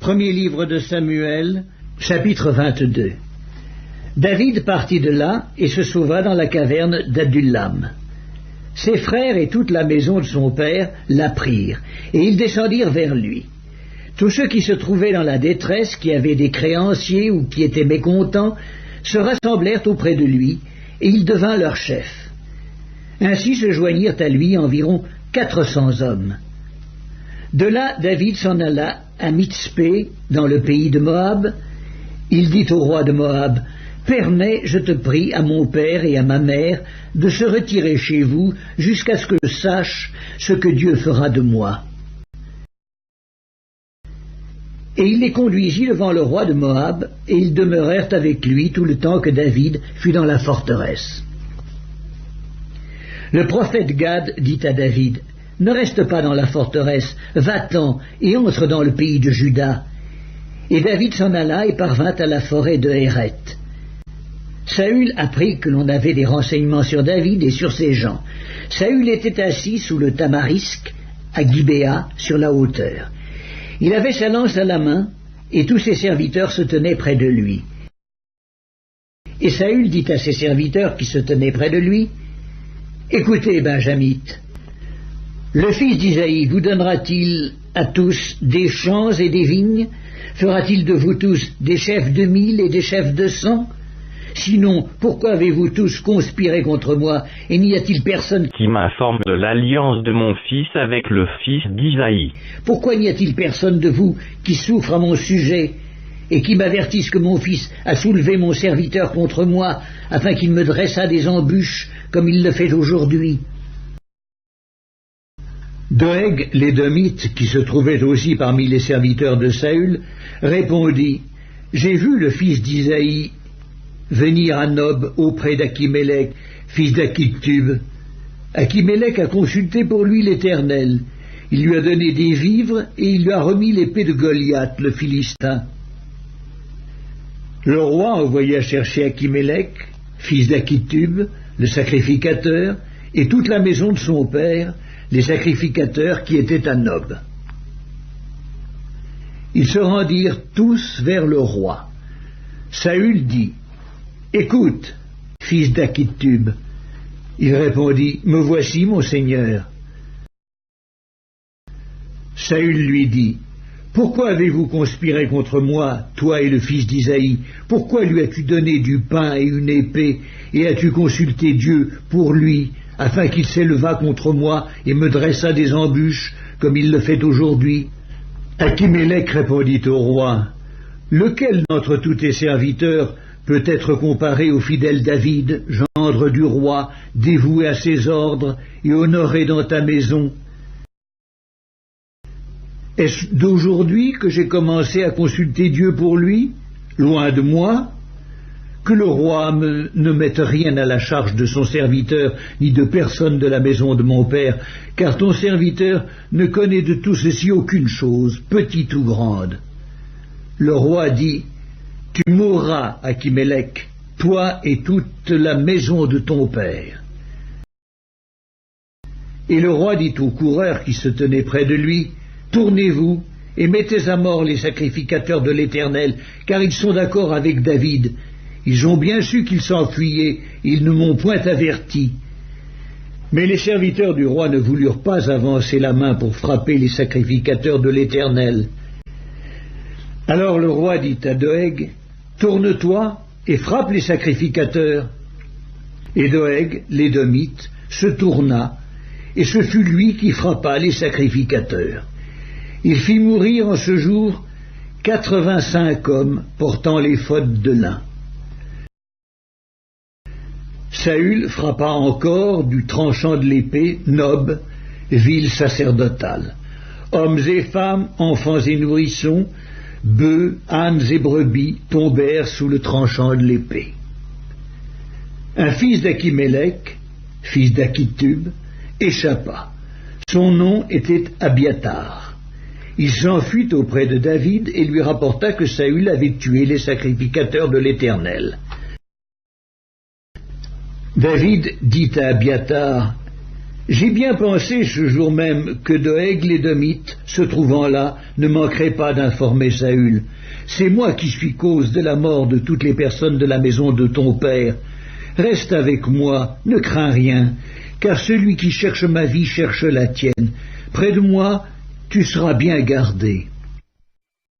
Premier livre de Samuel, chapitre 22. David partit de là et se sauva dans la caverne d'Adullam. Ses frères et toute la maison de son père l'apprirent, et ils descendirent vers lui. Tous ceux qui se trouvaient dans la détresse, qui avaient des créanciers ou qui étaient mécontents, se rassemblèrent auprès de lui, et il devint leur chef. Ainsi se joignirent à lui environ 400 hommes. De là, David s'en alla à Mitzpé, dans le pays de Moab. Il dit au roi de Moab, « Permets, je te prie, à mon père et à ma mère, de se retirer chez vous, jusqu'à ce que je sache ce que Dieu fera de moi. » Et il les conduisit devant le roi de Moab, et ils demeurèrent avec lui tout le temps que David fut dans la forteresse. Le prophète Gad dit à David, « Ne reste pas dans la forteresse, va-t'en et entre dans le pays de Juda. » Et David s'en alla et parvint à la forêt de Héret. Saül apprit que l'on avait des renseignements sur David et sur ses gens. Saül était assis sous le tamarisque à Gibéa, sur la hauteur. Il avait sa lance à la main, et tous ses serviteurs se tenaient près de lui. Et Saül dit à ses serviteurs qui se tenaient près de lui, « Écoutez, Benjamites, le fils d'Isaïe vous donnera-t-il à tous des champs et des vignes? Fera-t-il de vous tous des chefs de 1000 et des chefs de 100? Sinon, pourquoi avez-vous tous conspiré contre moi, et n'y a-t-il personne qui m'informe de l'alliance de mon fils avec le fils d'Isaïe? Pourquoi n'y a-t-il personne de vous qui souffre à mon sujet, et qui m'avertisse que mon fils a soulevé mon serviteur contre moi, afin qu'il me dressât des embûches, comme il le fait aujourd'hui? » Doeg, l'Édomite, qui se trouvait aussi parmi les serviteurs de Saül, répondit, « J'ai vu le fils d'Isaïe venir à Nob auprès d'Akimélec, fils d'Akitub. Akimélec a consulté pour lui l'Éternel. Il lui a donné des vivres et il lui a remis l'épée de Goliath, le Philistin. » Le roi envoya chercher Akimélec, fils d'Akitub, le sacrificateur, et toute la maison de son père, les sacrificateurs qui étaient à Nob. Ils se rendirent tous vers le roi. Saül dit, « Écoute, fils d'Akitub. » Il répondit, « Me voici, mon seigneur. » Saül lui dit, « Pourquoi avez-vous conspiré contre moi, toi et le fils d'Isaïe? Pourquoi lui as-tu donné du pain et une épée, et as-tu consulté Dieu pour lui, afin qu'il s'élevât contre moi et me dressât des embûches, comme il le fait aujourd'hui? » Akimélec répondit au roi, « Lequel d'entre tous tes serviteurs peut être comparé au fidèle David, gendre du roi, dévoué à ses ordres et honoré dans ta maison? Est-ce d'aujourd'hui que j'ai commencé à consulter Dieu pour lui? Loin de moi. Que le roi ne mette rien à la charge de son serviteur, ni de personne de la maison de mon père, car ton serviteur ne connaît de tout ceci aucune chose, petite ou grande. » Le roi dit, « Tu mourras, Akimélec, toi et toute la maison de ton père. » Et le roi dit aux coureurs qui se tenaient près de lui, « Tournez-vous et mettez à mort les sacrificateurs de l'Éternel, car ils sont d'accord avec David. Ils ont bien su qu'ils s'enfuyaient, ils ne m'ont point averti. » Mais les serviteurs du roi ne voulurent pas avancer la main pour frapper les sacrificateurs de l'Éternel. Alors le roi dit à Doeg, « Tourne-toi et frappe les sacrificateurs. » Et Doeg, l'Édomite, se tourna, et ce fut lui qui frappa les sacrificateurs. Il fit mourir en ce jour 85 hommes portant l'éphod de lin. Saül frappa encore du tranchant de l'épée Nob, ville sacerdotale. Hommes et femmes, enfants et nourrissons, bœufs, ânes et brebis tombèrent sous le tranchant de l'épée. Un fils d'Akimélec, fils d'Akitub, échappa. Son nom était Abiatar. Il s'enfuit auprès de David et lui rapporta que Saül avait tué les sacrificateurs de l'Éternel. David dit à Abiatar, J'ai bien pensé ce jour même que Doeg l'édomite, se trouvant là, ne manquerait pas d'informer Saül. C'est moi qui suis cause de la mort de toutes les personnes de la maison de ton père. Reste avec moi, ne crains rien, car celui qui cherche ma vie cherche la tienne. Près de moi, tu seras bien gardé.